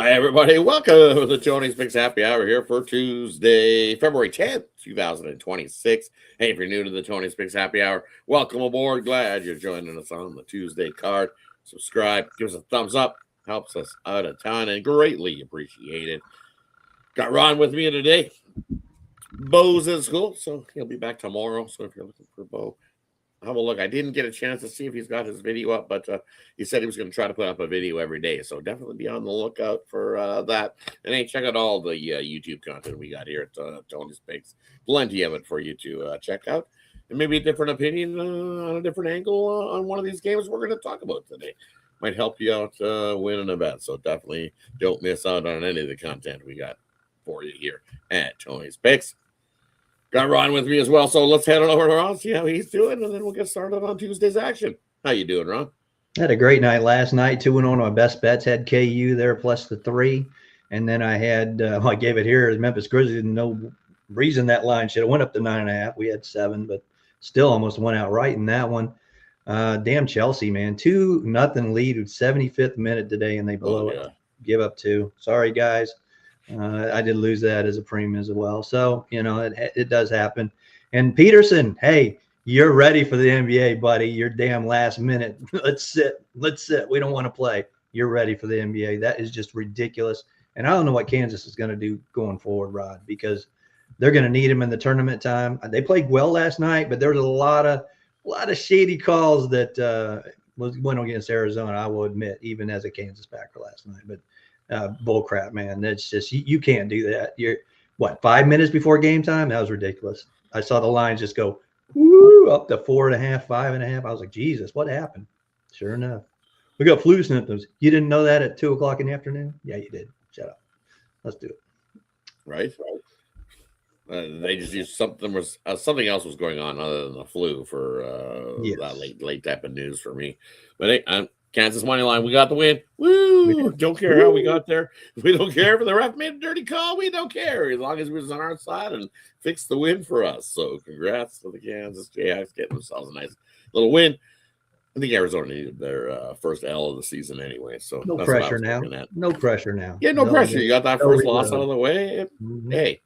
Hi, everybody. Welcome to the Tony's Mix Happy Hour here for Tuesday, February 10th, 2026. Hey, if you're new to the Tony's Mix Happy Hour, welcome aboard. Glad you're joining us on the Tuesday card. Subscribe, give us a thumbs up, helps us out a ton and greatly appreciated. Got Ron with me today. Bo's in school, so he'll be back tomorrow. So if you're looking for Bo, have a look. I didn't get a chance to see if he's got his video up, but he said he was going to try to put up a video every day. So definitely be on the lookout for that. And hey, check out all the YouTube content we got here at Tony's Bakes. Plenty of it for you to check out. And maybe a different opinion on a different angle on one of these games we're going to talk about today. Might help you out winning a bet. So definitely don't miss out on any of the content we got for you here at Tony's Bakes. Got Ron with me as well, so let's head on over to Ron, see how he's doing, and then we'll get started on Tuesday's action. How you doing, Ron? I had a great night last night. 2-1 on my best bets. Had KU there plus the 3, and then I had I gave it here. Memphis Grizzlies. No reason that line should have went up to 9.5. We had 7, but still almost went out right in that one. Damn Chelsea, man, 2-0 lead with 75th minute today, and they blow it. Give up 2. Sorry, guys. I did lose that as a premium as well. So, you know, it does happen. And Peterson, hey, you're ready for the NBA, buddy. You're damn last minute. Let's sit. We don't want to play. You're ready for the NBA. That is just ridiculous. And I don't know what Kansas is going to do going forward, Rod, because they're going to need him in the tournament time. They played well last night, but there was a lot of shady calls that went against Arizona, I will admit, even as a Kansas backer last night. But bull crap, man. That's just you can't do that. You're 5 minutes before game time? That was ridiculous. I saw the lines just go up to 4.5, 5.5. I was like, Jesus, what happened? Sure enough, we got flu symptoms. You didn't know that at 2:00 in the afternoon? Yeah, you did. Shut up. Let's do it. Right. They just used something else was going on other than the flu for that late type of news for me. But hey, Kansas money line, we got the win. Woo! Don't care how we got there. We don't care if the ref made a dirty call. We don't care as long as we was on our side and fixed the win for us. So congrats to the Kansas Jayhawks getting themselves a nice little win. I think Arizona needed their first L of the season anyway. So no pressure now. No pressure now. Yeah, no pressure. You got that first loss out of the way. Mm-hmm. Hey,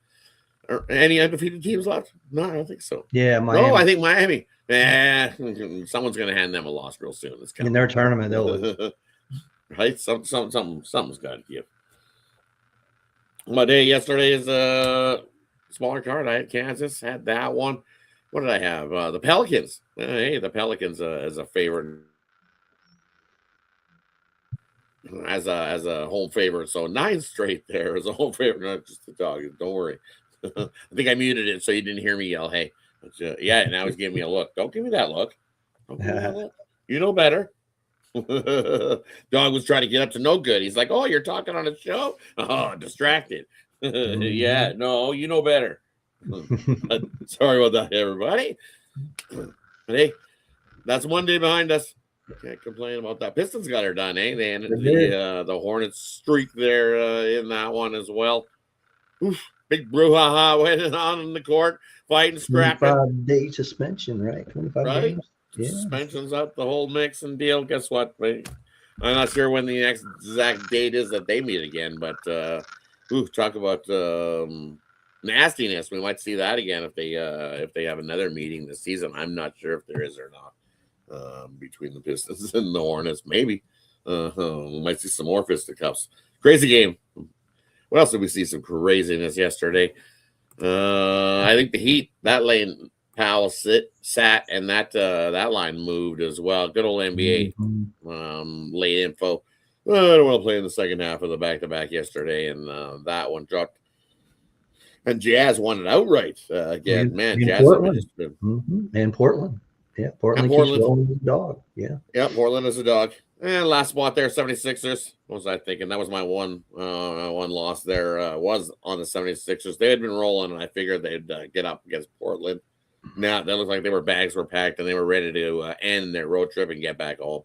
are any undefeated teams left? No, I don't think so. Yeah, Miami. No, I think Miami. Someone's going to hand them a loss real soon. In their tournament, they'll lose. Right? Something's got to give. My day yesterday is a smaller card. I had Kansas, had that one. What did I have? The Pelicans. Hey, the Pelicans as a favorite. As a home favorite. So 9 straight there as a home favorite. Not just the dog. Don't worry. I think I muted it so you didn't hear me yell, hey. Yeah, now he's giving me a look. Don't give me that look. Don't give me that look. You know better. Dog was trying to get up to no good. He's like, oh, you're talking on a show? Oh, distracted. Yeah, no, you know better. Sorry about that, everybody. But hey, that's one day behind us. Can't complain about that. Pistons got her done, eh? They ended the Hornets streak there in that one as well. Oof. Big brouhaha went on in the court, fighting, scrapping. 25-day suspension, right? 25 days. Yeah. Suspension's up, the whole mix and deal. Guess what? I'm not sure when the next exact date is that they meet again, but talk about nastiness. We might see that again if they have another meeting this season. I'm not sure if there is or not between the Pistons and the Hornets. Maybe we might see some more fisticuffs. Crazy game. What else did we see? Some craziness yesterday. I think the Heat, that lane Powell sat, and that line moved as well. Good old NBA late info. I don't want to play in the second half of the back-to-back yesterday, and that one dropped. And Jazz won it outright again. Jazz Portland. And Portland. Yeah, Portland keeps rolling as a dog. Yeah, Portland is a dog. And last spot there, 76ers. What was I thinking? That was my one loss there. Was on the 76ers. They had been rolling, and I figured they'd get up against Portland. Now, that looked like bags were packed, and they were ready to end their road trip and get back home.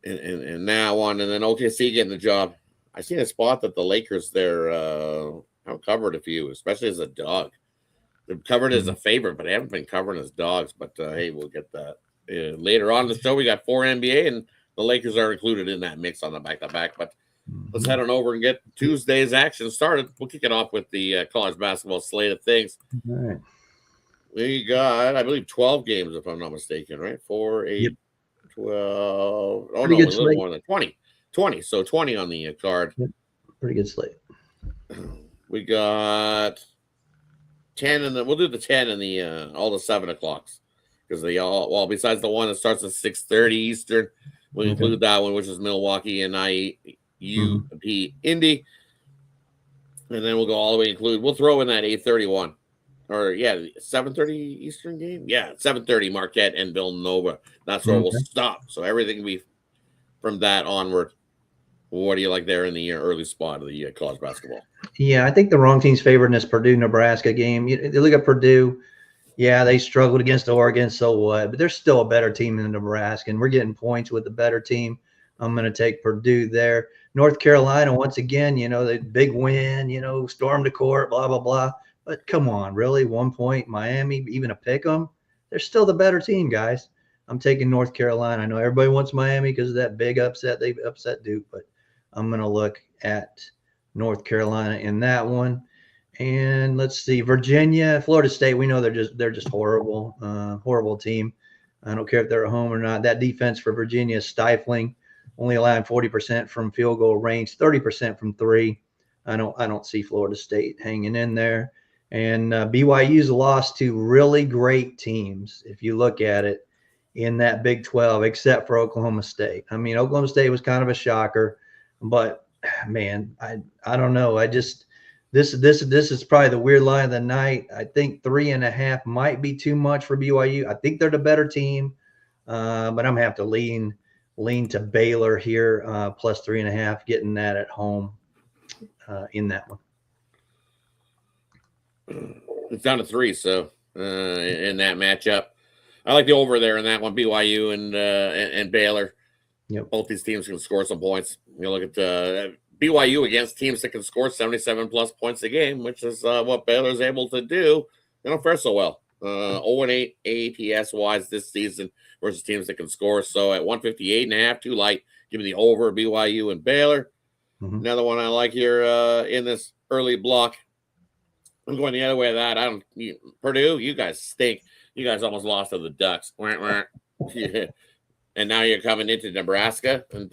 And now on, and then OKC getting the job. I seen a spot that the Lakers there have covered a few, especially as a dog. They're covered as a favorite, but they haven't been covering as dogs. But hey, we'll get that later on in the show. We got 4 NBA, and the Lakers are included in that mix on the back-to-back. But Let's head on over and get Tuesday's action started. We'll kick it off with the college basketball slate of things. All right. We got, I believe, 12 games, if I'm not mistaken, right? 4, 8, Yep. 12. Oh, Pretty no, a good little slate. more than 20. 20. So 20 on the card. Yep. Pretty good slate. We got 10 and we'll do the 10 and the all the 7 o'clocks because they all, well, besides the one that starts at 6:30 Eastern, we'll include that one, which is Milwaukee and IUP Indy. And then we'll go all the way include, we'll throw in that 8:31 or 7:30 Eastern game. Yeah, 7:30 Marquette and Villanova. That's where we'll stop. So everything we from that onward. What do you like there in the early spot of the college basketball? Yeah, I think the wrong team's favored in this Purdue-Nebraska game. You look at Purdue. Yeah, they struggled against Oregon, so what? But they're still a better team than Nebraska, and we're getting points with the better team. I'm going to take Purdue there. North Carolina, once again, the big win, storm to court, blah, blah, blah. But come on, really? 1 point, Miami, even a pick 'em? They're still the better team, guys. I'm taking North Carolina. I know everybody wants Miami because of that big upset. They've upset Duke, but I'm going to look at North Carolina in that one. And let's see, Virginia, Florida State. We know they're just horrible, horrible team. I don't care if they're at home or not. That defense for Virginia is stifling, only allowing 40% from field goal range, 30% from three. I don't see Florida State hanging in there. And BYU's lost to really great teams, if you look at it, in that Big 12, except for Oklahoma State. I mean, Oklahoma State was kind of a shocker, but man, I don't know. This is probably the weird line of the night. I think 3.5 might be too much for BYU. I think they're the better team, but I'm gonna have to lean to Baylor here, plus 3.5, getting that at home in that one. It's down to 3, so in that matchup, I like the over there in that one. BYU and Baylor. Yep. Both these teams can score some points. You look at BYU against teams that can score 77 plus points a game, which is what Baylor's able to do. They don't fare so well. 0-8 APS wise this season versus teams that can score. So at 158.5, too light. Give me the over BYU and Baylor. Another one I like here in this early block. I'm going the other way of that. Purdue, you guys stink. You guys almost lost to the Ducks. And now you're coming into Nebraska, and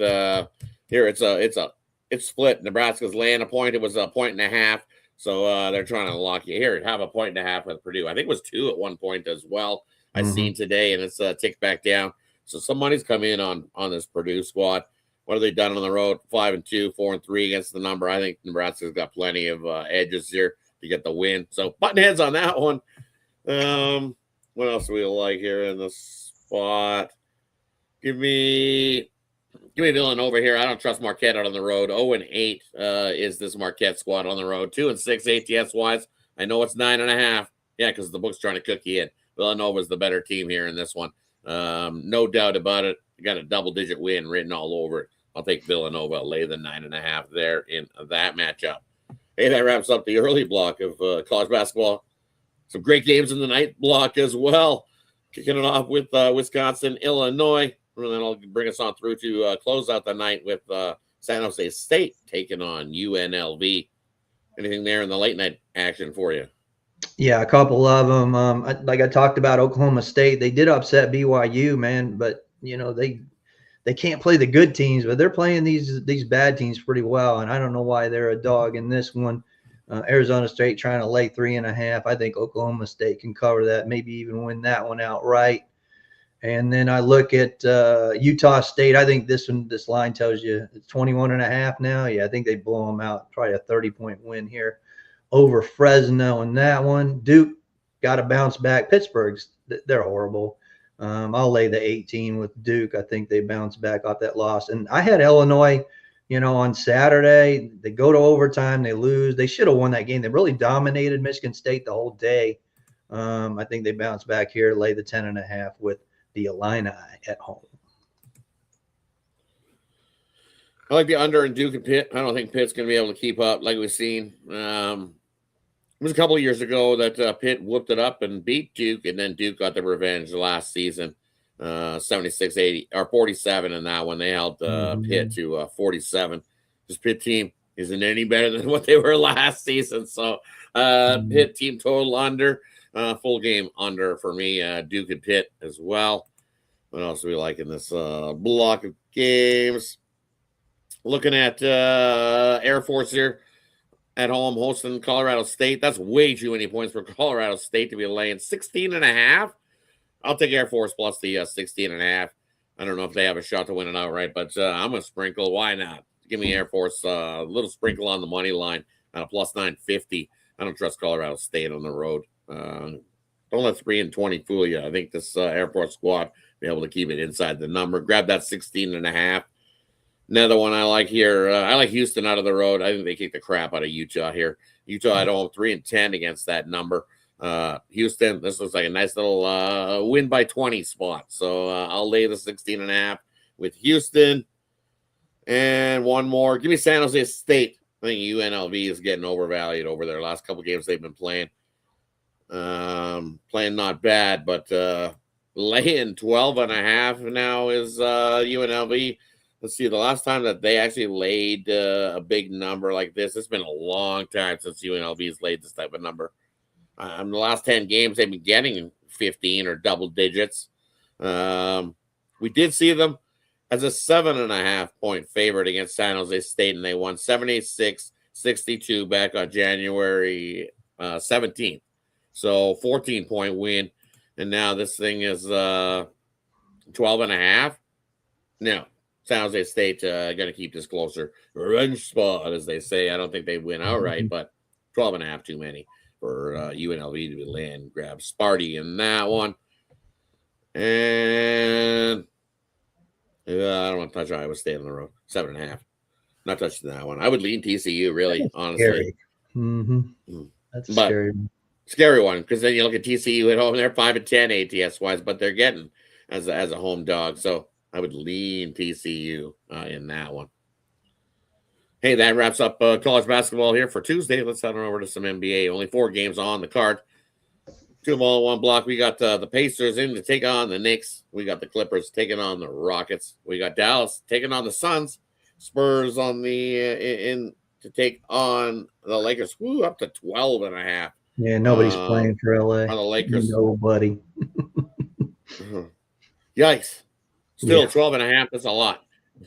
here it's split. Nebraska's laying a point. It was 1.5, so they're trying to lock you here. Have a 1.5 with Purdue. I think it was 2 at one point as well. I seen today, and it's ticked back down. So some money's come in on this Purdue squad. What have they done on the road? 5-2, 4-3 against the number. I think Nebraska's got plenty of edges here to get the win. So button heads on that one. What else do we like here in the spot? Give me Villanova here. I don't trust Marquette out on the road. 0-8 is this Marquette squad on the road. 2-6 ATS wise. I know it's 9.5. Yeah, because the book's trying to cook you in. Villanova's the better team here in this one. No doubt about it. You got a double-digit win written all over it. I'll take Villanova, lay the 9.5 there in that matchup. Hey, that wraps up the early block of college basketball. Some great games in the night block as well. Kicking it off with Wisconsin, Illinois. And then I'll bring us on through to close out the night with San Jose State taking on UNLV. Anything there in the late night action for you? Yeah, a couple of them. Like I talked about Oklahoma State, they did upset BYU, man, but they can't play the good teams, but they're playing these bad teams pretty well, and I don't know why they're a dog in this one. Arizona State trying to lay 3.5. I think Oklahoma State can cover that, maybe even win that one outright. And then I look at Utah State. I think this line tells you it's 21.5 now. Yeah, I think they blow them out. Probably a 30-point win here over Fresno in that one. Duke got to bounce back. Pittsburgh's, they're horrible. I'll lay the 18 with Duke. I think they bounce back off that loss. And I had Illinois, on Saturday. They go to overtime. They lose. They should have won that game. They really dominated Michigan State the whole day. I think they bounce back here, lay the 10.5 with the Illini at home. I like the under in Duke and Pitt. I don't think Pitt's going to be able to keep up like we've seen. It was a couple of years ago that Pitt whooped it up and beat Duke, and then Duke got the revenge last season, 76-80 or 47 in that one. They held Pitt to 47. This Pitt team isn't any better than what they were last season. So Pitt team total under, full game under for me. Duke and Pitt as well. What else do we like in this block of games? Looking at Air Force here at home hosting Colorado State. That's way too many points for Colorado State to be laying 16.5. I'll take Air Force plus the 16.5. I don't know if they have a shot to win it outright, but I'm going to sprinkle. Why not? Give me Air Force a little sprinkle on the money line at a plus 950. I don't trust Colorado State on the road. Don't let 3-20 fool you. I think this Air Force squad be able to keep it inside the number. Grab that 16.5. Another one I like here. I like Houston out of the road. I think they kick the crap out of Utah here. Utah at home, 3-10 against that number. Houston, this looks like a nice little win by 20 spot. So I'll lay the 16.5 with Houston. And one more. Give me San Jose State. I think UNLV is getting overvalued over their last couple games they've been playing. Playing not bad, but laying 12.5 now is UNLV. Let's see, the last time that they actually laid a big number like this, it's been a long time since UNLV's laid this type of number. The last 10 games, they've been getting 15 or double digits. We did see them as a 7.5 point favorite against San Jose State, and they won 76-62 back on January 17th. So 14-point win, and now this thing is 12.5. No. San Jose State going to keep this closer. Revenge spot, as they say. I don't think they win outright, but 12.5 too many for UNLV to land. Grab Sparty in that one. And I don't want to touch Iowa State on the road. 7.5. Not touching that one. I would lean TCU, really, honestly. That's scary. Scary one, because then you look at TCU at home. They're 5-10 ATS-wise, but they're getting as a home dog. So I would lean TCU in that one. Hey, that wraps up college basketball here for Tuesday. Let's head on over to some NBA. Only 4 games on the card. 2 of them all in one block. We got the Pacers in to take on the Knicks. We got the Clippers taking on the Rockets. We got Dallas taking on the Suns. Spurs on the in to take on the Lakers. Woo, up to 12.5. Yeah, nobody's playing for LA. On the Lakers. Nobody. Yikes. Still 12.5. That's a lot.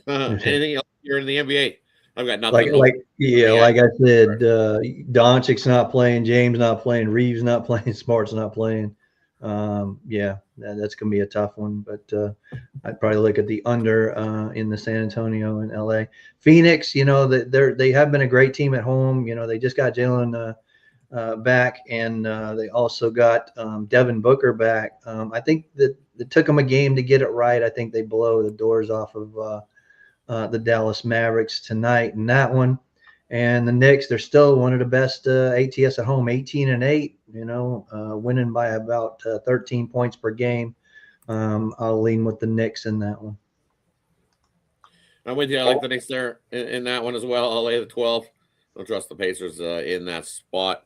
Anything else here in the NBA? I've got nothing. Like I said, Doncic's not playing, James not playing, Reeves not playing, Smart's not playing. That's gonna be a tough one. But I'd probably look at the under in the San Antonio and LA. Phoenix, they have been a great team at home. They just got Jalen back, and they also got Devin Booker back. I think that it took them a game to get it right. I think they blow the doors off of the Dallas Mavericks tonight in that one. And the Knicks, they're still one of the best ATS at home, 18-8, winning by about 13 points per game. I'll lean with the Knicks in that one. I'm with you. I like the Knicks there in that one as well. I'll lay the 12. Don't trust the Pacers in that spot.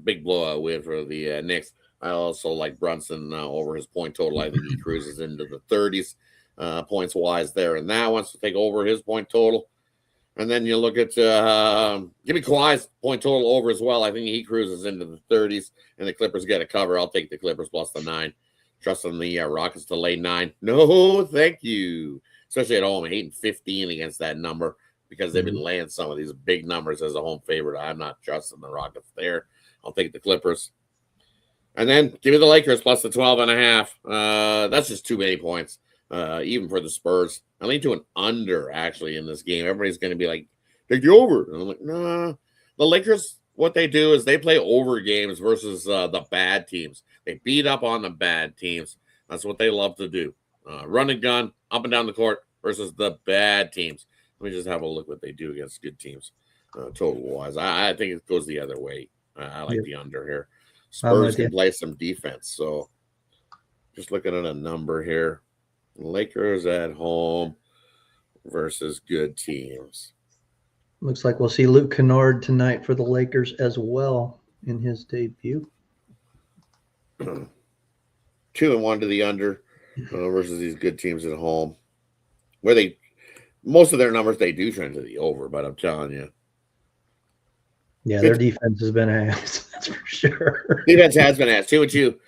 Big blowout win for the Knicks. I also like Brunson over his point total. I think he cruises into the 30s points wise there in that one. So take over his point total. And then you look at give me Kawhi's point total over as well. I think he cruises into the 30s, and the Clippers get a cover. I'll take the Clippers plus the 9. Trusting the Rockets to lay 9. No, thank you. Especially at home, 8-15 against that number because they've been laying some of these big numbers as a home favorite. I'm not trusting the Rockets there. I'll take the Clippers. And then give me the Lakers plus the 12.5. That's just too many points, even for the Spurs. I lean to an under, actually, in this game. Everybody's going to be like, take the over. And I'm like, nah. The Lakers, what they do is they play over games versus the bad teams. They beat up on the bad teams. That's what they love to do. Run and gun, up and down the court versus the bad teams. Let me just have a look what they do against good teams, total-wise. I think it goes the other way. I like the under here. Spurs can play some defense. So just looking at a number here. Lakers at home versus good teams. Looks like we'll see Luke Kennard tonight for the Lakers as well in his debut. 2-1 to the under versus these good teams at home. Where they most of their numbers they do trend to the over, but I'm telling you, Yeah, their defense has been ass. That's for sure. defense has been asked 2-2.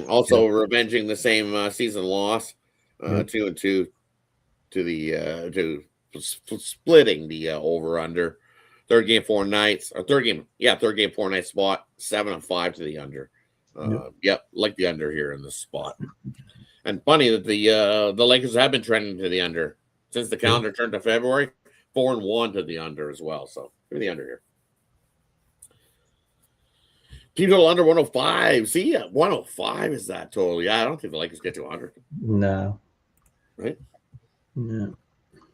Also Yep. revenging the same season loss, Yep. 2-2 to the splitting the over under. Third game 4 nights, or third game 4 night spot, 7-5 to the under. Yep, like the under here in this spot. And funny that the Lakers have been trending to the under since the calendar turned to February. 4-1 to the under as well. So give me the under here. Team total under 105. See, 105 is that total. Yeah, I don't think the Lakers get to 100. No. Right? No.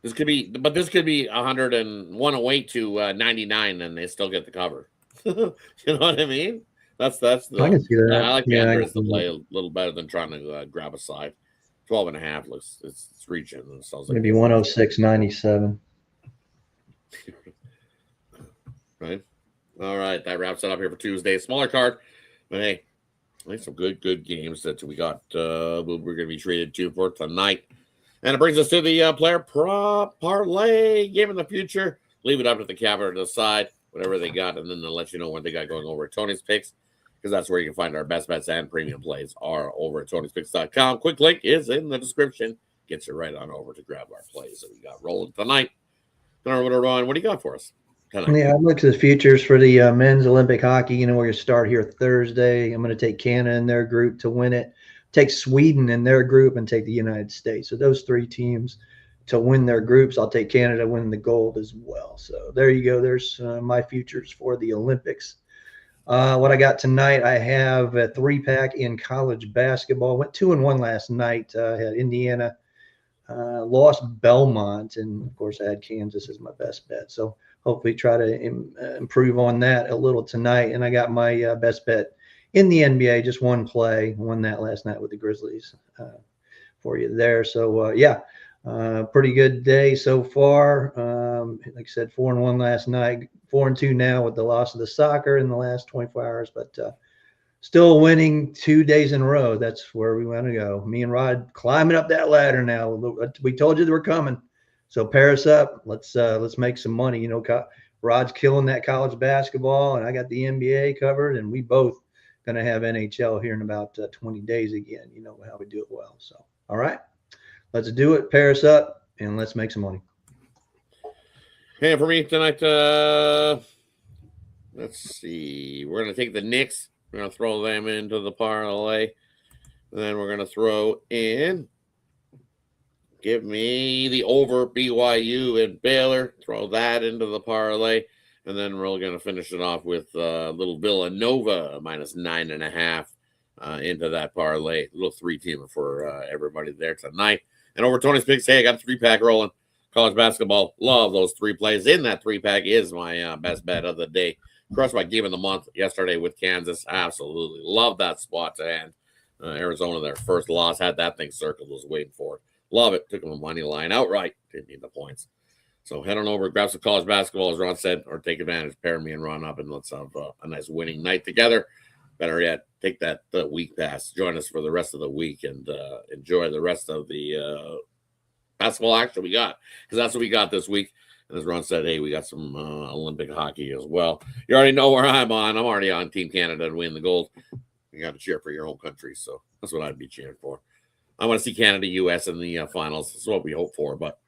This could be 100 and 108 to 99, and they still get the cover. You know what I mean? That's the. I can see that. I like the unders to play a little better than trying to grab a side. 12.5 looks it's reaching. It sounds like maybe 106.97. Right. All right, that wraps it up here for Tuesday. Smaller card, but hey, I think some good games that we got. We're going to be treated to for tonight, and it brings us to the player prop parlay game in the future. Leave it up to the capper to decide whatever they got, and then they'll let you know what they got going over at Tony's Picks, because that's where you can find our best bets and premium plays are over at Tony'sPicks.com. Quick link is in the description. Gets you right on over to grab our plays that we got rolling tonight. What do you got for us tonight? Yeah, I looked at the futures for the men's Olympic hockey. You know, we're going to start here Thursday. I'm going to take Canada in their group to win it, take Sweden in their group, and take the United States. So those three teams to win their groups. I'll take Canada winning the gold as well. So there you go. There's my futures for the Olympics. What I got tonight, I have a 3-pack in college basketball. Went 2-1 last night. Had Indiana, lost Belmont, and of course I had Kansas as my best bet. So hopefully try to improve on that a little tonight. And I got my best bet in the NBA, just one play, won that last night with the Grizzlies for you there. So pretty good day so far. Like I said, 4-1 last night, 4-2 now with the loss of the soccer in the last 24 hours, but still winning 2 days in a row. That's where we want to go. Me and Rod climbing up that ladder now. We told you they were coming. So pair us up. Let's make some money. You know, Rod's killing that college basketball, and I got the NBA covered, and we both going to have NHL here in about 20 days again. You know how we do it well. So, all right, let's do it. Pair us up, and let's make some money. Hey, for me tonight, let's see. We're going to take the Knicks. We're going to throw them into the parlay. And then we're going to throw in, give me the over BYU and Baylor. Throw that into the parlay. And then we're going to finish it off with little Villanova minus 9.5 into that parlay. A little 3-teamer for everybody there tonight. And over Tony's Picks, hey, I got a 3-pack rolling. College basketball, love those 3 plays. In that 3-pack is my best bet of the day. Crushed my game of the month yesterday with Kansas. Absolutely love that spot to end. Arizona, their first loss, had that thing circled, was waiting for it. Love it. Took them a money line outright. Didn't need the points. So head on over, grab some college basketball, as Ron said, or take advantage. Pair me and Ron up, and let's have a nice winning night together. Better yet, take that week pass. Join us for the rest of the week and enjoy the rest of the basketball action we got, because that's what we got this week. And as Ron said, hey, we got some Olympic hockey as well. You already know where I'm on. I'm already on Team Canada to win the gold. You got to cheer for your own country, so that's what I'd be cheering for. I want to see Canada, U.S. in the finals. That's what we hope for. But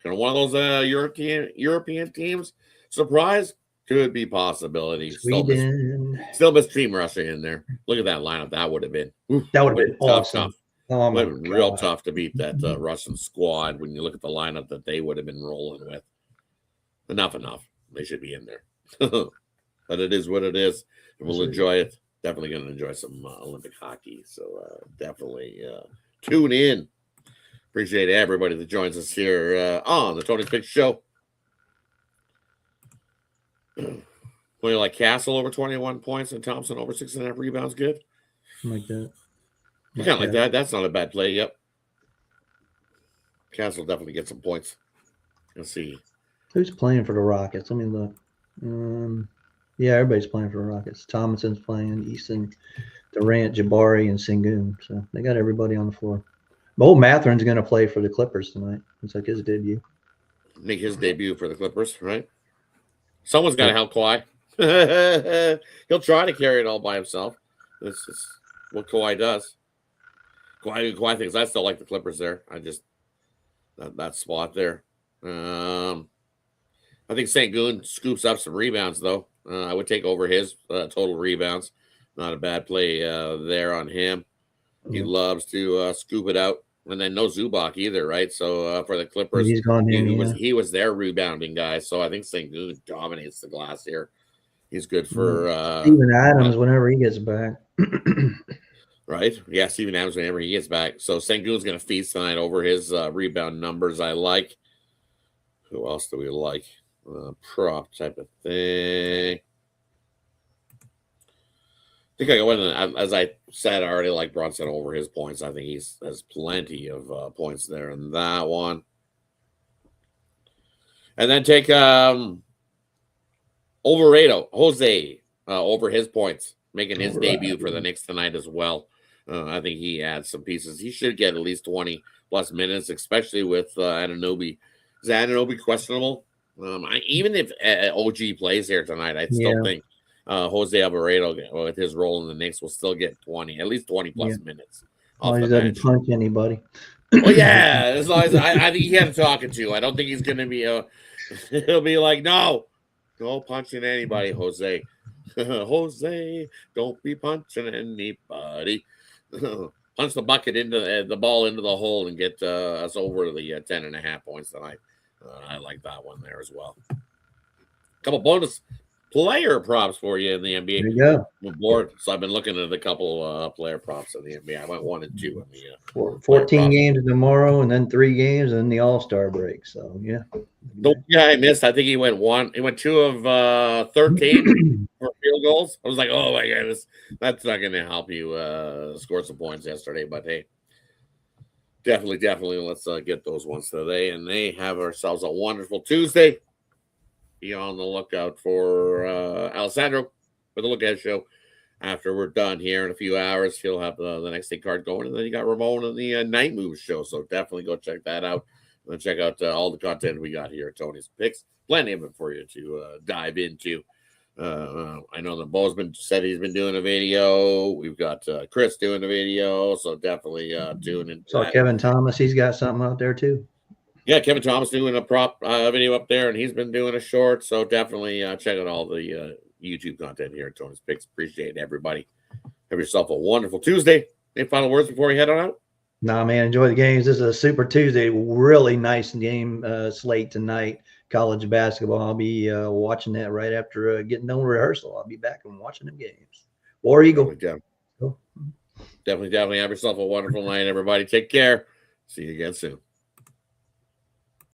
one of those European teams, surprise, could be possibility. Sweden. Still miss Team Russia in there. Look at that lineup. That would have been. That would have been awesome. Tough. Oh, my God. Real tough to beat that Russian squad when you look at the lineup that they would have been rolling with. Enough. They should be in there. But it is what it is. And we'll enjoy it. Definitely going to enjoy some Olympic hockey. So definitely tune in. Appreciate everybody that joins us here on the Tony's Picks Show. What do you like? Castle over 21 points and Thompson over 6.5 rebounds. Good. Like that. Kind of like that. That's not a bad play. Yep. Castle definitely get some points. Let's see. Who's playing for the Rockets? Let me look. Yeah, everybody's playing for the Rockets. Thomason's playing, Easton, Durant, Jabari, and Sengun. So they got everybody on the floor. Old Matherin's going to play for the Clippers tonight. It's like his debut. make his debut for the Clippers, right? Someone's got to Yeah. help Kawhi. He'll try to carry it all by himself. This is what Kawhi does. Kawhi thinks I still like the Clippers there. I just that spot there. I think St. Goon scoops up some rebounds though. I would take over his total rebounds. Not a bad play there on him. He Yeah. loves to scoop it out, and then no Zubac either, right? So for the Clippers, He's gone in, yeah. he was their rebounding guy. So I think St. Goon dominates the glass here. He's good for Steven Adams whenever he gets back. right? Yeah, Steven Adams whenever he gets back. So St. Goon's going to feast tonight over his rebound numbers. I like. Who else do we like? Prop type of thing. I think I went, as I said, I already like Brunson over his points. I think has plenty of points there in that one. And then take Overrato, Jose, over his points, making his debut for the Knicks tonight as well. I think he adds some pieces. He should get at least 20 plus minutes, especially with Anunoby. Is Anunoby questionable? Even if OG plays here tonight, I still think Jose Alvarado, with his role in the Knicks, will still get 20, at least 20 plus minutes. He doesn't punch anybody. Well, yeah, as long as I think he had talking to. I don't think he's going to be he'll be like, no punching anybody, Jose. Jose, don't be punching anybody. Punch the bucket into the ball into the hole and get us over the 10.5 points tonight. I like that one there as well. Couple bonus player props for you in the NBA. There you go. I'm bored, so I've been looking at a couple player props in the NBA. I went 1 and 2 in the 14 games tomorrow, and then 3 games, and the All-Star break. So yeah. The guy I missed, I think he went 2 of 13 for field goals. I was like, oh my goodness, that's not going to help you score some points yesterday. But hey, definitely, let's get those ones today, and they have ourselves a wonderful Tuesday. Be on the lookout for Alessandro for the Look Ahead Show. After we're done here in a few hours, he'll have the next day card going, and then you got Ramon on the Night Moves show. So definitely go check that out. And check out all the content we got here at Tony's Picks. Plenty of it for you to dive into. I know that Bo's said he's been doing a video. We've got Chris doing a video, so definitely tune in. So Kevin Thomas, he's got something out there too. Yeah, Kevin Thomas doing a prop video up there, and he's been doing a short. So definitely check out all the YouTube content here at Tony's Picks. Appreciate everybody. Have yourself a wonderful Tuesday. Any final words before we head on out? Nah, man, enjoy the games. This is a Super Tuesday. Really nice game slate tonight. College basketball. I'll be watching that right after getting done rehearsal. I'll be back and watching them games. War Eagle. Definitely have yourself a wonderful night, everybody. Take care. See you again soon.